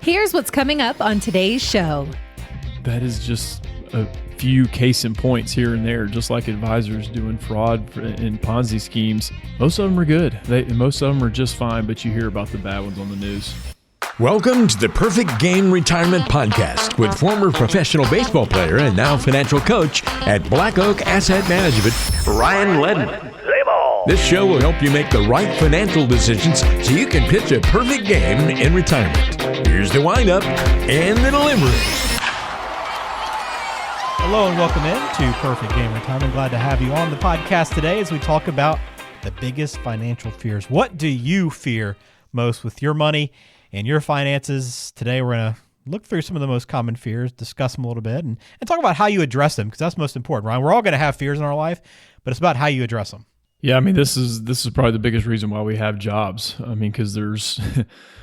Here's what's coming up on today's show. That is just a few case in points here and there, just like advisors doing fraud and Ponzi schemes. Most of them are good. Most of them are just fine, but you hear about the bad ones on the news. Welcome to the Perfect Game Retirement Podcast with former professional baseball player and now financial coach at Black Oak Asset Management, Ryan Ledman. This show will help you make the right financial decisions so you can pitch a perfect game in retirement. Here's the windup and the delivery. Hello and welcome in to Perfect Game Retirement. Glad to have you on the podcast today as we talk about the biggest financial fears. What do you fear most with your money and your finances? Today we're going to look through some of the most common fears, discuss them a little bit, and talk about how you address them, because that's most important, right? We're all going to have fears in our life, but it's about how you address them. Yeah, I mean, this is probably the biggest reason why we have jobs. I mean, because there's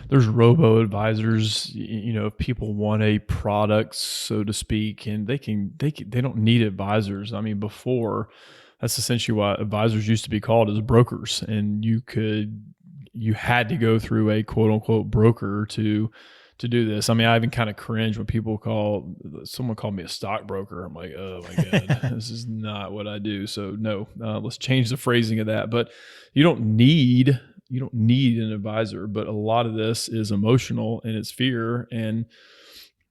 robo advisors. You know, if people want a product, so to speak, and they don't need advisors. I mean, before, that's essentially what advisors used to be called, as brokers, and you had to go through a quote unquote broker to do this. I mean, I even kind of cringe when someone called me a stockbroker. I'm like, oh my God, this is not what I do. So no, let's change the phrasing of that. But you don't need an advisor, but a lot of this is emotional and it's fear. And,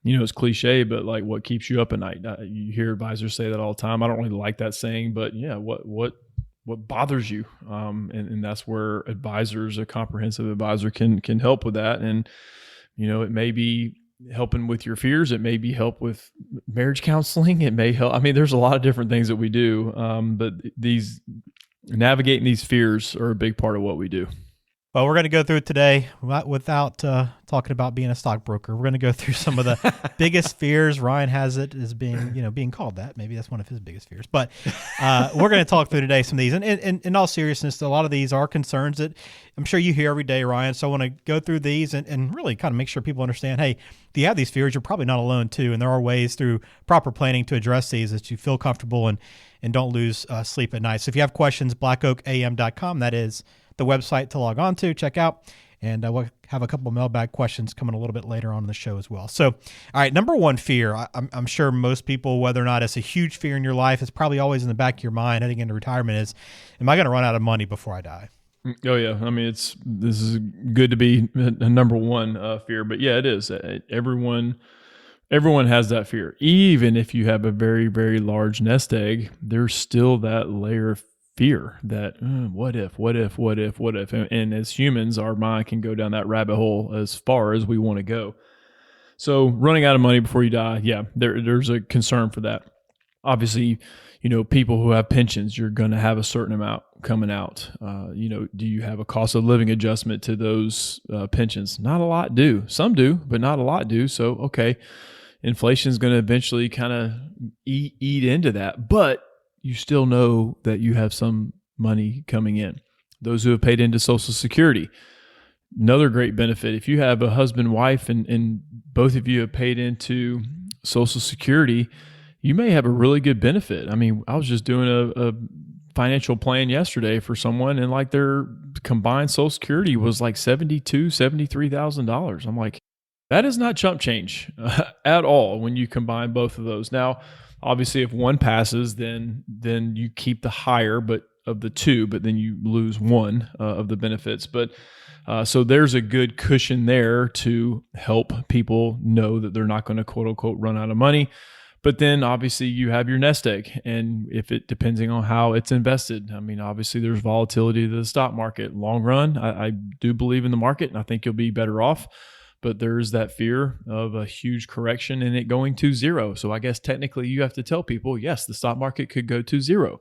you know, it's cliche, but like, what keeps you up at night? You hear advisors say that all the time. I don't really like that saying, but yeah, what bothers you? And that's where a comprehensive advisor can help with that. And, you know, it may be helping with your fears. It may be help with marriage counseling. It may help. I mean, there's a lot of different things that we do, but navigating these fears are a big part of what we do. Well, we're going to go through it today without talking about being a stockbroker. We're going to go through some of the biggest fears. Ryan has it as being called that. Maybe that's one of his biggest fears. But we're going to talk through today some of these. And in all seriousness, a lot of these are concerns that I'm sure you hear every day, Ryan. So I want to go through these and really kind of make sure people understand, hey, if you have these fears, you're probably not alone too. And there are ways through proper planning to address these that you feel comfortable and don't lose sleep at night. So if you have questions, blackoakam.com, that is the website to log on to, check out, and we'll have a couple of mailbag questions coming a little bit later on in the show as well. So, all right, number one fear, I'm sure most people, whether or not it's a huge fear in your life, it's probably always in the back of your mind heading into retirement is, am I going to run out of money before I die? Oh yeah. I mean, this is good to be a number one fear, but yeah, it is. Everyone has that fear. Even if you have a very, very large nest egg, there's still that layer of fear that what if, and as humans, our mind can go down that rabbit hole as far as we want to go. So running out of money before you die, yeah, there's a concern for that. Obviously, you know, people who have pensions, you're going to have a certain amount coming out. You know, do you have a cost of living adjustment to those pensions? Not a lot do. Some do, but not a lot do. So, okay, inflation is going to eventually kind of eat into that, but you still know that you have some money coming in. Those who have paid into Social Security, another great benefit. If you have a husband, wife, and both of you have paid into Social Security, you may have a really good benefit. I mean, I was just doing a financial plan yesterday for someone, and like their combined Social Security was like $73,000. I'm like, that is not chump change at all when you combine both of those. Now, obviously, if one passes, then you keep the higher, but of the two, but then you lose one of the benefits. But so there's a good cushion there to help people know that they're not going to quote unquote run out of money. But then obviously you have your nest egg, and if it depending on how it's invested. I mean, obviously there's volatility to the stock market. Long run, I do believe in the market, and I think you'll be better off. But there's that fear of a huge correction and it going to zero. So I guess technically you have to tell people, yes, the stock market could go to zero.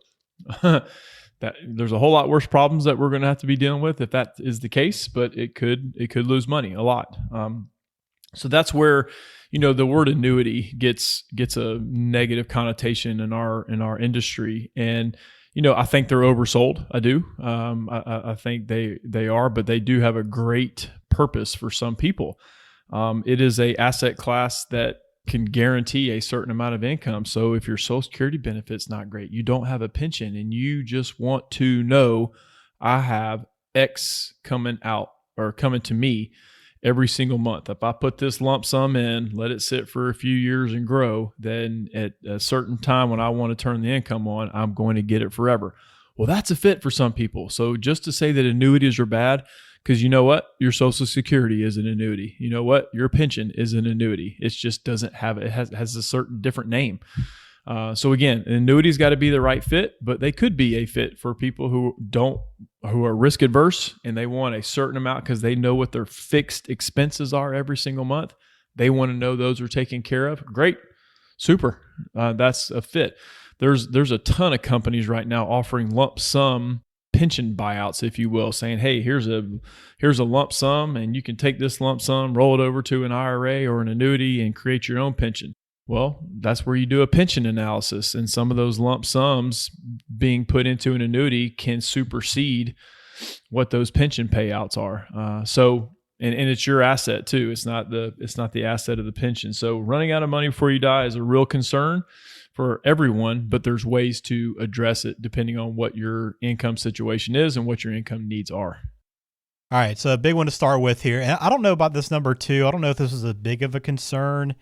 That there's a whole lot worse problems that we're going to have to be dealing with if that is the case, but it could lose money a lot. So that's where, you know, the word annuity gets a negative connotation in our industry. And, you know, I think they're oversold. I do. I think they are, but they do have a great purpose for some people. It is a asset class that can guarantee a certain amount of income. So if your Social Security benefit's not great, you don't have a pension, and you just want to know, I have X coming out or coming to me every single month. If I put this lump sum in, let it sit for a few years and grow, then at a certain time when I want to turn the income on, I'm going to get it forever. Well, that's a fit for some people. So just to say that annuities are bad, because you know what? Your Social Security is an annuity. You know what? Your pension is an annuity. It just doesn't have, it has a certain different name. So again, an annuity's got to be the right fit, but they could be a fit for people who are risk adverse and they want a certain amount because they know what their fixed expenses are every single month. They want to know those are taken care of. Great. Super. That's a fit. There's a ton of companies right now offering lump sum pension buyouts, if you will, saying, hey, here's a lump sum and you can take this lump sum, roll it over to an IRA or an annuity and create your own pension. Well, that's where you do a pension analysis, and some of those lump sums being put into an annuity can supersede what those pension payouts are. And it's your asset too. It's not the asset of the pension. So running out of money before you die is a real concern for everyone, but there's ways to address it depending on what your income situation is and what your income needs are. All right, so a big one to start with here. And I don't know about this number 2. I don't know if this was a big of a concern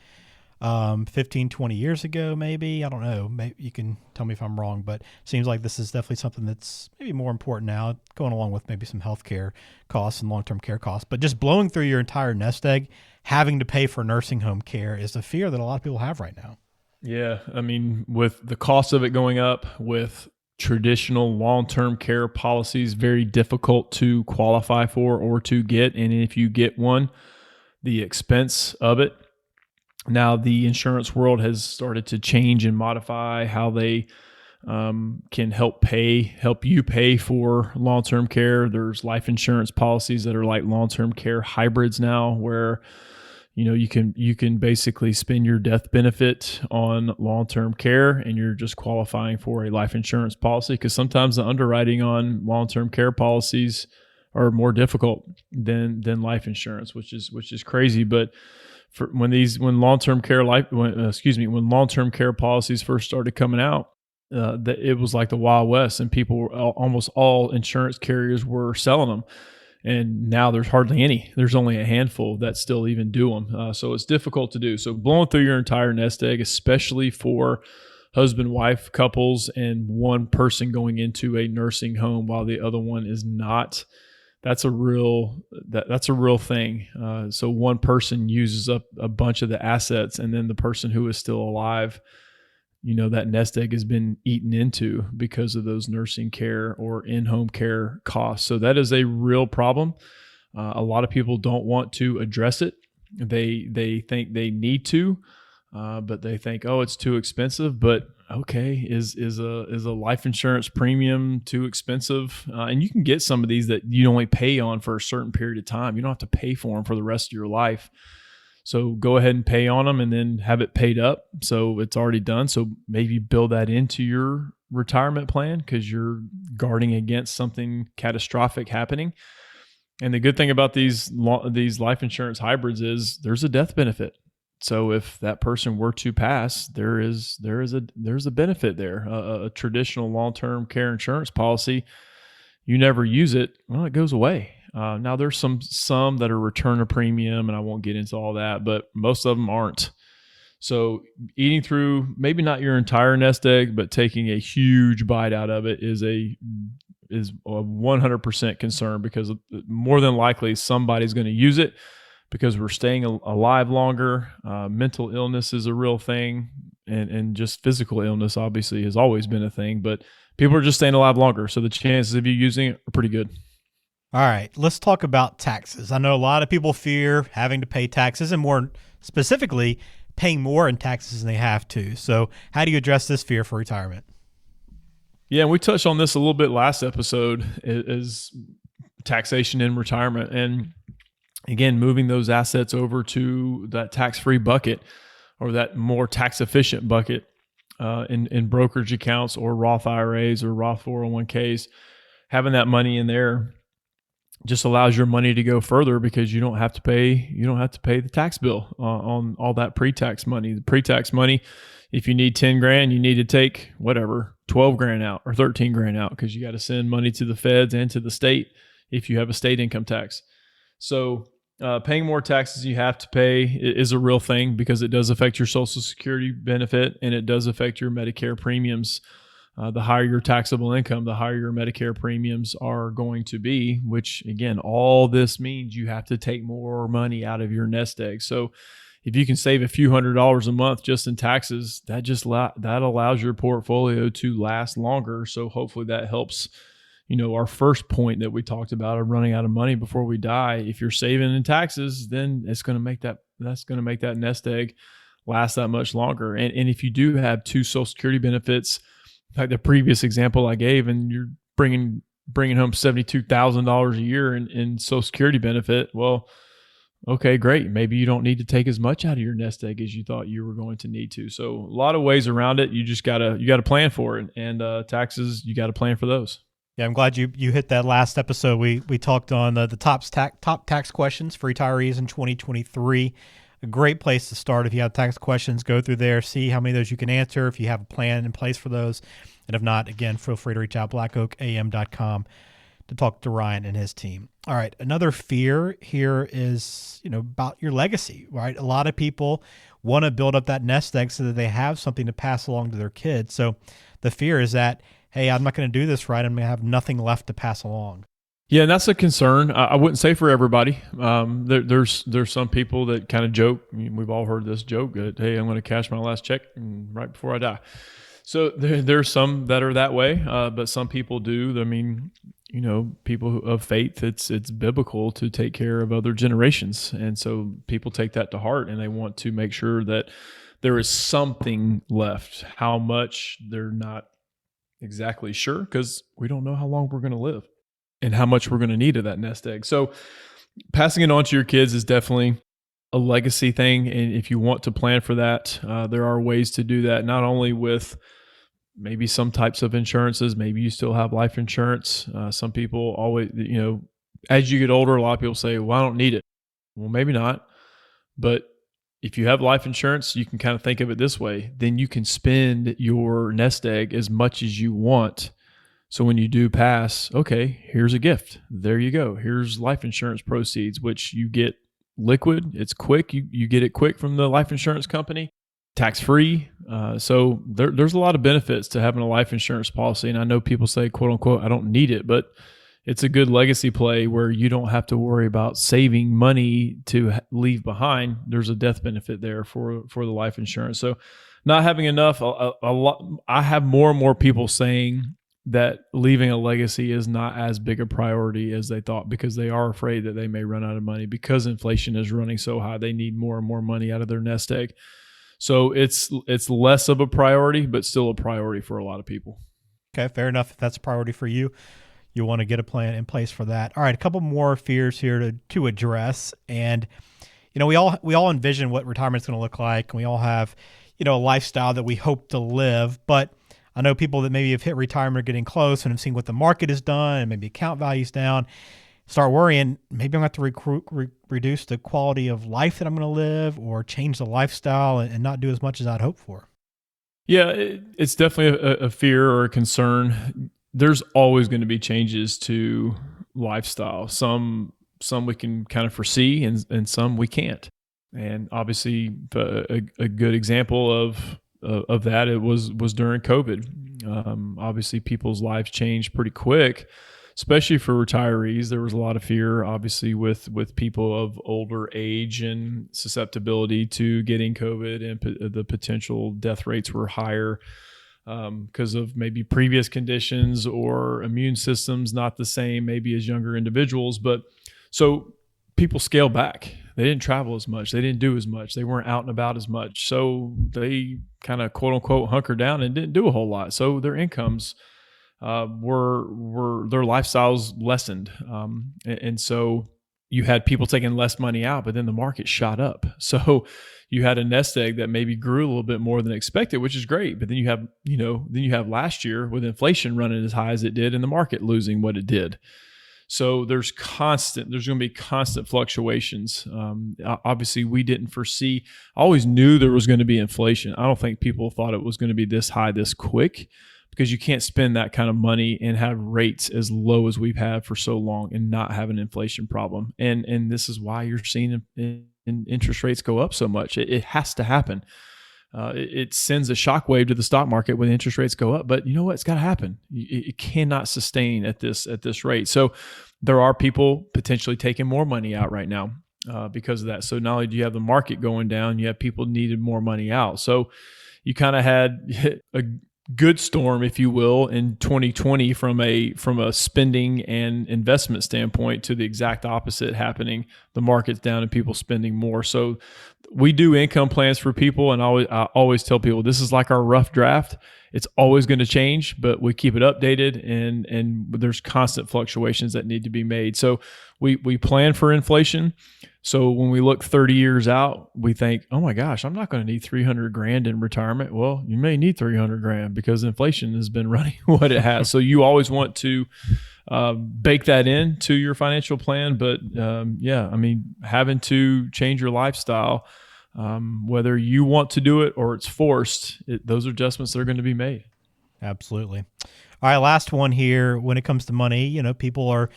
15, 20 years ago, maybe. I don't know. Maybe you can tell me if I'm wrong, but it seems like this is definitely something that's maybe more important now, going along with maybe some healthcare costs and long-term care costs. But just blowing through your entire nest egg, having to pay for nursing home care is a fear that a lot of people have right now. Yeah. I mean, with the cost of it going up, with traditional long-term care policies very difficult to qualify for or to get, and if you get one, the expense of it. Now, the insurance world has started to change and modify how they can help you pay for long-term care. There's life insurance policies that are like long-term care hybrids now, where you can basically spend your death benefit on long-term care, and you're just qualifying for a life insurance policy, because sometimes the underwriting on long-term care policies are more difficult than life insurance, which is crazy. But when long-term care policies first started coming out, it was like the Wild West, and almost all insurance carriers were selling them. And now there's hardly any. There's only a handful that still even do them. So it's difficult to do. So blowing through your entire nest egg, especially for husband-wife couples and one person going into a nursing home while the other one is not, that's a real thing. So one person uses up a bunch of the assets, and then the person who is still alive, that nest egg has been eaten into because of those nursing care or in-home care costs. So that is a real problem. A lot of people don't want to address it. They think they need to, but they think, oh, it's too expensive. But okay, is a life insurance premium too expensive? And you can get some of these that you only pay on for a certain period of time. You don't have to pay for them for the rest of your life. So go ahead and pay on them and then have it paid up. So it's already done. So maybe build that into your retirement plan, because you're guarding against something catastrophic happening. And the good thing about these life insurance hybrids is there's a death benefit. So if that person were to pass, there's a benefit there. A traditional long-term care insurance policy, you never use it, well, it goes away. Now there's some that are return of premium, and I won't get into all that, but most of them aren't. So eating through maybe not your entire nest egg, but taking a huge bite out of it is a 100% concern, because more than likely somebody's going to use it, because we're staying alive longer. Mental illness is a real thing, and just physical illness obviously has always been a thing, but people are just staying alive longer. So the chances of you using it are pretty good. All right, let's talk about taxes. I know a lot of people fear having to pay taxes, and more specifically, paying more in taxes than they have to. So how do you address this fear for retirement? Yeah, we touched on this a little bit last episode, is taxation in retirement. And again, moving those assets over to that tax-free bucket, or that more tax-efficient bucket in brokerage accounts or Roth IRAs or Roth 401ks, having that money in there just allows your money to go further, because you don't have to pay the tax bill on all that pre-tax money. The pre-tax money, if you need 10 grand, you need to take 12 grand out or 13 grand out, because you got to send money to the feds and to the state if you have a state income tax. So Paying more taxes you have to pay is a real thing because it does affect your Social Security benefit and it does affect your Medicare premiums. The higher your taxable income, the higher your Medicare premiums are going to be, which again, all this means you have to take more money out of your nest egg. So if you can save a few $100s a month just in taxes, that allows your portfolio to last longer. So hopefully that helps. Our first point that we talked about of running out of money before we die. If you're saving in taxes, then that's going to make that nest egg last that much longer. And if you do have two Social Security benefits, like the previous example I gave, and you're bringing home $72,000 a year in Social Security benefit, well, okay, great. Maybe you don't need to take as much out of your nest egg as you thought you were going to need to. So a lot of ways around it. You just gotta plan for it, and taxes, you got to plan for those. Yeah, I'm glad you hit that last episode. We talked on the top tax questions for retirees in 2023. A great place to start. If you have tax questions, go through there, see how many of those you can answer, if you have a plan in place for those. And if not, again, feel free to reach out, blackoakam.com, to talk to Ryan and his team. All right, another fear here is, about your legacy, right? A lot of people want to build up that nest egg so that they have something to pass along to their kids. So the fear is that, hey, I'm not going to do this right. I'm going to have nothing left to pass along. Yeah, and that's a concern. I wouldn't say for everybody. There's some people that kind of joke. We've all heard this joke that, hey, I'm going to cash my last check right before I die. So there's some that are that way, but some people do. I mean, people of faith, it's biblical to take care of other generations. And so people take that to heart and they want to make sure that there is something left. How much, they're not exactly sure because we don't know how long we're going to live and how much we're going to need of that nest egg. So passing it on to your kids is definitely a legacy thing. And if you want to plan for that, there are ways to do that, not only with maybe some types of insurances. Maybe you still have life insurance. Some people always, as you get older, a lot of people say, well, I don't need it. Well, maybe not. But if you have life insurance, you can kind of think of it this way. Then you can spend your nest egg as much as you want. So when you do pass, okay, here's a gift. There you go. Here's life insurance proceeds, which you get liquid. It's quick. You get it quick from the life insurance company, tax-free. So there's a lot of benefits to having a life insurance policy. And I know people say, quote unquote, I don't need it, but it's a good legacy play where you don't have to worry about saving money to leave behind. There's a death benefit there for the life insurance. So not having enough, a lot. I have more and more people saying that leaving a legacy is not as big a priority as they thought because they are afraid that they may run out of money because inflation is running so high. They need more and more money out of their nest egg. So it's less of a priority, but still a priority for a lot of people. Okay, fair enough. If that's a priority for you, you want to get a plan in place for that. All right, a couple more fears here to address. And, we all envision what retirement is going to look like. And we all have, a lifestyle that we hope to live. But I know people that maybe have hit retirement are getting close and have seen what the market has done and maybe account value's down, start worrying, maybe I'm going to have to reduce the quality of life that I'm going to live or change the lifestyle and not do as much as I'd hoped for. Yeah, it's definitely a fear or a concern. There's always going to be changes to lifestyle. Some we can kind of foresee and some we can't. And obviously a good example of that, it was during COVID. Obviously people's lives changed pretty quick, especially for retirees. There was a lot of fear, obviously, with people of older age and susceptibility to getting COVID, and the potential death rates were higher because of maybe previous conditions or immune systems not the same maybe as younger individuals. But so people scaled back. They didn't travel as much. They didn't do as much. They weren't out and about as much. So they kind of quote unquote hunkered down and didn't do a whole lot. So their incomes were their lifestyles lessened. And so you had people taking less money out, but then the market shot up. So you had a nest egg that maybe grew a little bit more than expected, which is great. But then you have last year with inflation running as high as it did and the market losing what it did. So there's going to be constant fluctuations. Obviously we didn't foresee, I always knew there was going to be inflation. I don't think people thought it was going to be this high, this quick, because you can't spend that kind of money and have rates as low as we've had for so long and not have an inflation problem. And this is why you're seeing interest rates go up so much. It has to happen. It sends a shockwave to the stock market when interest rates go up. But you know what? It's got to happen. It cannot sustain at this rate. So there are people potentially taking more money out right now because of that. So not only do you have the market going down, you have people needed more money out. So you kind of had a good storm, if you will, in 2020 from a spending and investment standpoint to the exact opposite happening. The market's down and people spending more. So we do income plans for people, and I always tell people this is like our rough draft. It's always going to change, but we keep it updated, and there's constant fluctuations that need to be made. So we plan for inflation. So when we look 30 years out, we think, oh my gosh, I'm not going to need $300,000 in retirement. Well, you may need $300,000 because inflation has been running what it has. So you always want to bake that into your financial plan. But having to change your lifestyle, whether you want to do it or it's forced, those are adjustments that are going to be made. Absolutely. All right, last one here. When it comes to money, people are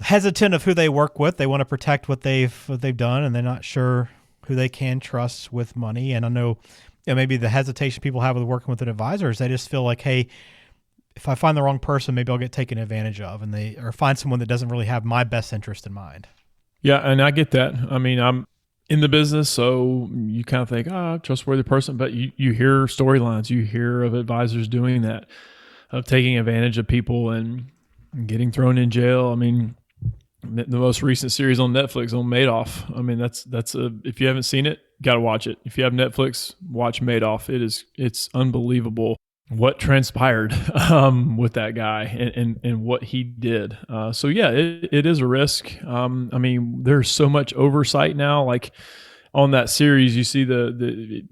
hesitant of who they work with. They want to protect what they've done, and they're not sure who they can trust with money. And I know maybe the hesitation people have with working with an advisor is they just feel like, hey, if I find the wrong person, maybe I'll get taken advantage of, or find someone that doesn't really have my best interest in mind. Yeah, and I get that. I mean, I'm in the business, so you kind of think, trustworthy person, but you hear storylines, you hear of advisors doing that, of taking advantage of people and getting thrown in jail. I mean, the most recent series on Netflix on Madoff. I mean, that's if you haven't seen it, got to watch it. If you have Netflix, watch Madoff. It's unbelievable what transpired with that guy and what he did. So yeah, it is a risk. I mean, there's so much oversight now. Like on that series, you see the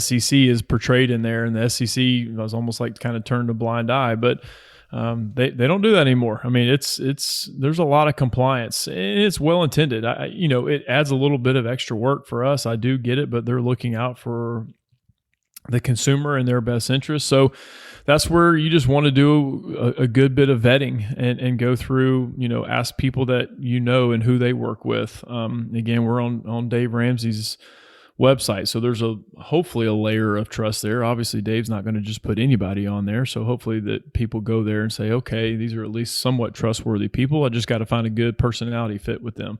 SEC is portrayed in there, and the SEC was almost like kind of turned a blind eye, but they don't do that anymore. I mean, there's a lot of compliance, and it's well intended. It adds a little bit of extra work for us. I do get it, but they're looking out for the consumer and their best interest. So that's where you just want to do a good bit of vetting and go through, ask people that and who they work with. Again, we're on Dave Ramsey's website. So there's hopefully a layer of trust there. Obviously, Dave's not going to just put anybody on there. So hopefully that people go there and say, okay, these are at least somewhat trustworthy people. I just got to find a good personality fit with them.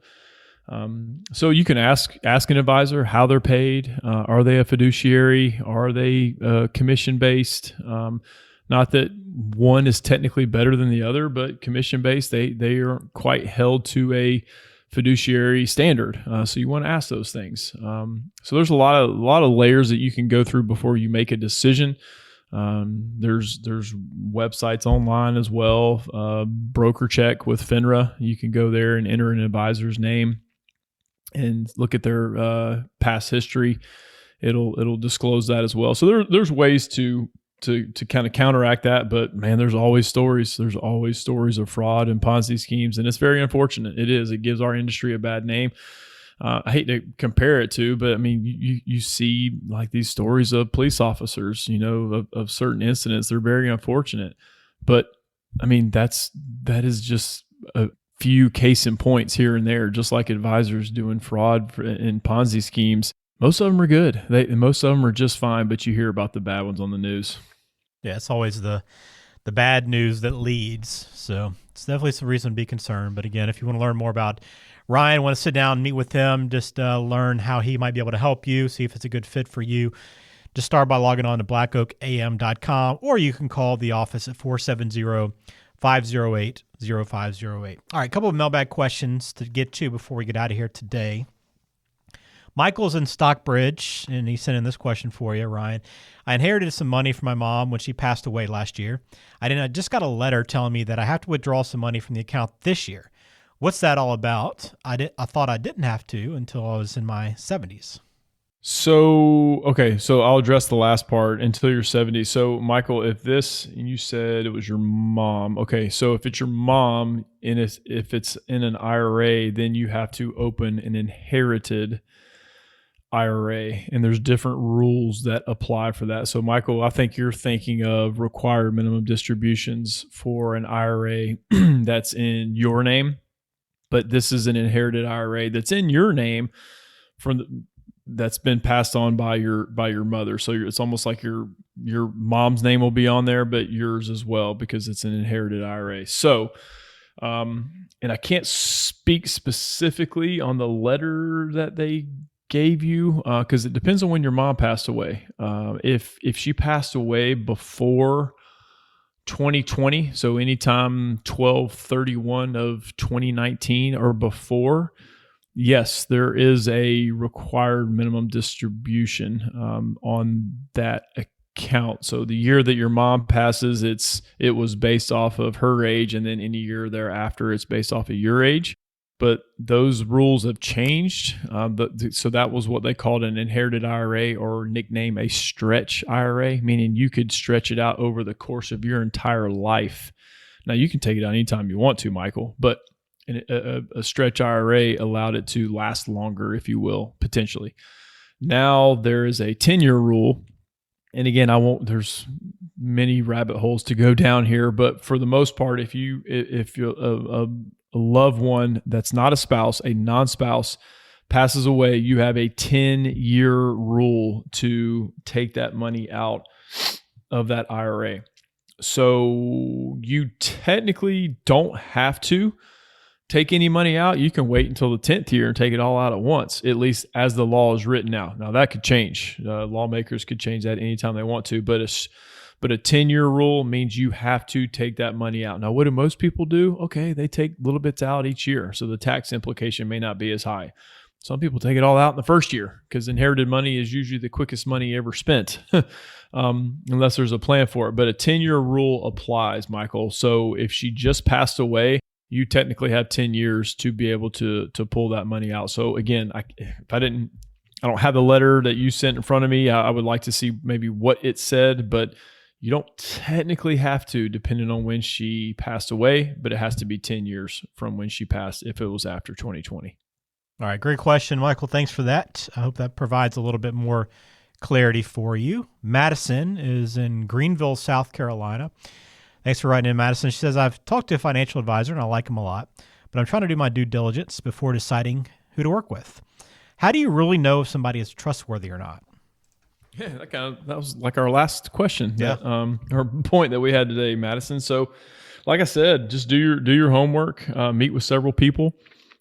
So you can ask an advisor how they're paid. Are they a fiduciary? Are they commission-based? Not that one is technically better than the other, but commission-based, they aren't quite held to a fiduciary standard. So you want to ask those things. So there's a lot of layers that you can go through before you make a decision. There's websites online as well. Broker Check with FINRA. You can go there and enter an advisor's name and look at their past history. It'll disclose that as well. So there's ways to kind of counteract that, but man, there's always stories. There's always stories of fraud and Ponzi schemes, and it's very unfortunate. It is. It gives our industry a bad name. I hate to compare it to, but I mean, you see like these stories of police officers, of certain incidents. They're very unfortunate, but I mean, that is just a few case in points here and there, just like advisors doing fraud and Ponzi schemes. Most of them are good. Most of them are just fine, but you hear about the bad ones on the news. Yeah, it's always the bad news that leads. So it's definitely some reason to be concerned. But again, if you want to learn more about Ryan, want to sit down and meet with him, just learn how he might be able to help you, see if it's a good fit for you, just start by logging on to blackoakam.com, or you can call the office at 470-508-0508. All right, a couple of mailbag questions to get to before we get out of here today. Michael's in Stockbridge, and he sent in this question for you, Ryan. I inherited some money from my mom when she passed away last year. I just got a letter telling me that I have to withdraw some money from the account this year. What's that all about? I thought I didn't have to until I was in my 70s. So I'll address the last part until you're 70. So Michael, you said it was your mom. Okay, so if it's your mom, and if it's in an IRA, then you have to open an inherited IRA, and there's different rules that apply for that. So, Michael, I think you're thinking of required minimum distributions for an IRA that's in your name, but this is an inherited IRA that's in your name that's been passed on by your mother. So it's almost like your mom's name will be on there, but yours as well because it's an inherited IRA. So, and I can't speak specifically on the letter that they gave you because it depends on when your mom passed away. If she passed away before 2020, so anytime 12/31 of 2019 or before, yes, there is a required minimum distribution on that account. So the year that your mom passes, it was based off of her age, and then any year thereafter, it's based off of your age. But those rules have changed. So that was what they called an inherited IRA, or nickname a stretch IRA, meaning you could stretch it out over the course of your entire life. Now, you can take it out anytime you want to, Michael, but a stretch IRA allowed it to last longer, if you will, potentially. Now there is a 10-year rule. And again, there's many rabbit holes to go down here, but for the most part, if you're a loved one that's not a spouse, a non-spouse passes away, you have a 10-year rule to take that money out of that IRA. So you technically don't have to take any money out. You can wait until the 10th year and take it all out at once, at least as the law is written now. Now that could change. Lawmakers could change that anytime they want to, but a 10-year rule means you have to take that money out. Now, what do most people do? Okay, they take little bits out each year, so the tax implication may not be as high. Some people take it all out in the first year because inherited money is usually the quickest money ever spent, unless there's a plan for it. But a 10-year rule applies, Michael. So if she just passed away, you technically have 10 years to be able to pull that money out. So again, I don't have the letter that you sent in front of me. I would like to see maybe what it said, but you don't technically have to, depending on when she passed away, but it has to be 10 years from when she passed if it was after 2020. All right, great question, Michael. Thanks for that. I hope that provides a little bit more clarity for you. Madison is in Greenville, South Carolina. Thanks for writing in, Madison. She says, I've talked to a financial advisor, and I like him a lot, but I'm trying to do my due diligence before deciding who to work with. How do you really know if somebody is trustworthy or not? Yeah, that was like our last question. Yeah. Our point that we had today, Madison. So, like I said, just do your homework. Meet with several people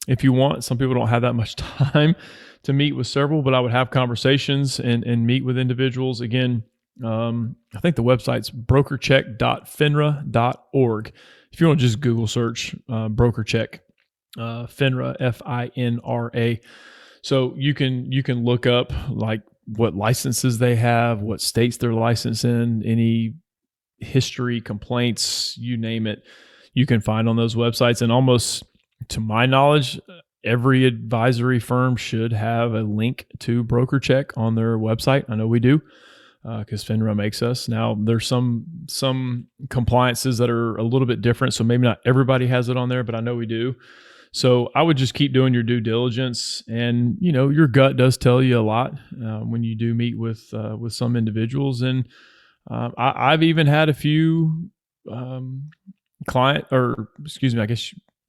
if you want. Some people don't have that much time to meet with several, but I would have conversations and meet with individuals. Again, I think the website's brokercheck.finra.org. If you want to just Google search BrokerCheck, FINRA, FINRA. So you can look up like what licenses they have, what states they're licensed in, any history, complaints, you name it, you can find on those websites. And almost to my knowledge, every advisory firm should have a link to BrokerCheck on their website. I know we do. Because FINRA makes us. Now, there's some compliances that are a little bit different, so maybe not everybody has it on there, but I know we do. So I would just keep doing your due diligence, and your gut does tell you a lot when you do meet with some individuals. And I've even had a few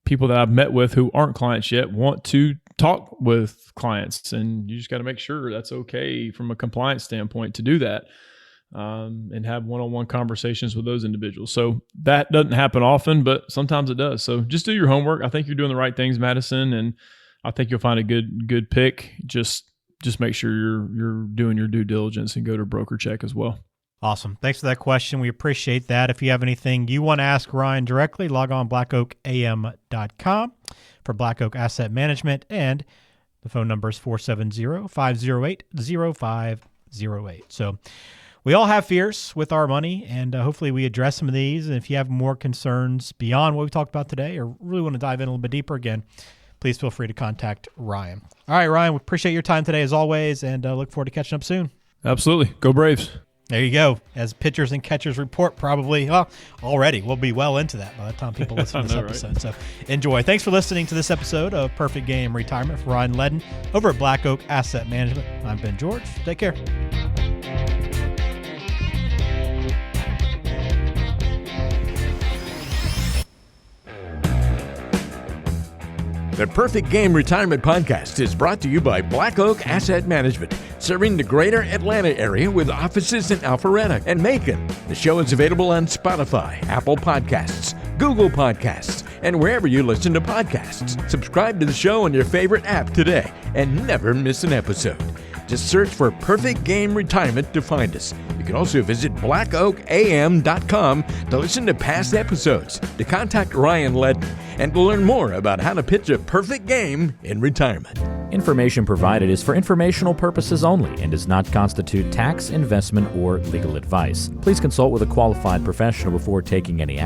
people that I've met with who aren't clients yet want to talk with clients, and you just got to make sure that's okay from a compliance standpoint to do that, and have one-on-one conversations with those individuals. So that doesn't happen often, but sometimes it does. So just do your homework. I think you're doing the right things, Madison, and I think you'll find a good pick. Just make sure you're doing your due diligence and go to BrokerCheck as well. Awesome. Thanks for that question. We appreciate that. If you have anything you want to ask Ryan directly, log on blackoakam.com for Black Oak Asset Management, and the phone number is 470-508-0508. So we all have fears with our money, and hopefully we address some of these. And if you have more concerns beyond what we talked about today, or really want to dive in a little bit deeper again, please feel free to contact Ryan. All right, Ryan, we appreciate your time today as always, and look forward to catching up soon. Absolutely. Go Braves. There you go. As pitchers and catchers report, probably already. We'll be well into that by the time people listen to this episode. Right? So enjoy. Thanks for listening to this episode of Perfect Game Retirement for Ryan Ledden over at Black Oak Asset Management. I'm Ben George. Take care. The Perfect Game Retirement Podcast is brought to you by Black Oak Asset Management, serving the greater Atlanta area with offices in Alpharetta and Macon. The show is available on Spotify, Apple Podcasts, Google Podcasts, and wherever you listen to podcasts. Subscribe to the show on your favorite app today and never miss an episode. Just search for Perfect Game Retirement to find us. You can also visit blackoakam.com to listen to past episodes, to contact Ryan Ledden, and to learn more about how to pitch a perfect game in retirement. Information provided is for informational purposes only and does not constitute tax, investment, or legal advice. Please consult with a qualified professional before taking any action.